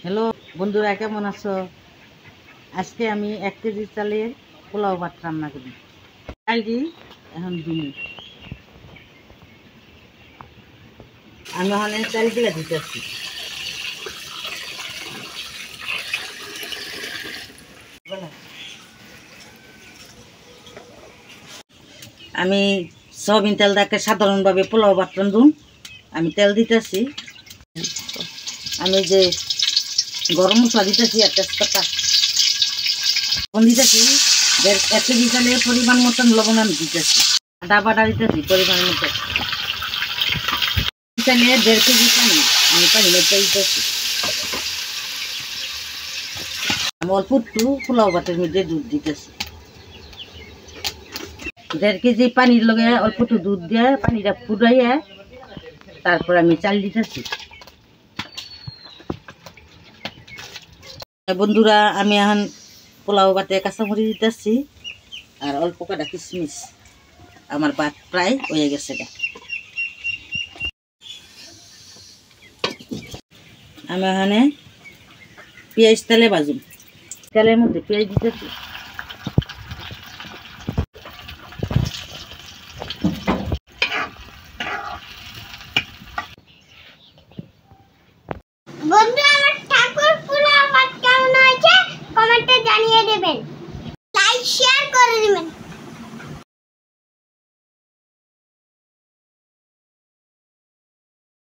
Hello বন্ধুরা, কেমন আছো? আজকে আমি 1 কেজি চালের পোলাও ভাত রান্না করি। চালটি এখন দিই আমি ওখানে চালগুলা দিতেছি। আমি সয়াবিন তেল দেখে সাধারণভাবে পোলাও ভাত রান্ধুন। আমি তেল দিতেছি। আমি যে গরম মশলা দিতেছি আর তেজপাতা দিতেছি। 1 কেজি চালে পরিমাণ মতন লবণ আমি দিতেছি। আদা বাটা দিতেছি পরিমাণ মতো। চালে 1.5 কেজি পানি আমি পানি মেটে দিতেছি। আমি অল্প একটু পোলাও ভাতের মধ্যে দুধ দিতেছি। 1.5 কেজি পানির লগে অল্প একটু দুধ দিয়ে পানিটা ফুটাইয়া তারপর আমি চাল দিতেছি। বন্ধুরা, আমি এখন পোলাও ভাতে কাঁচামরিচ দিতেছি আর অল্প কটা কিশমিশ। আমার ভাত প্রায় হয়ে গেছে। আমি এখানে পেঁয়াজ তেলে ভাজুন। তেলের মধ্যে পেঁয়াজ দিতেছি।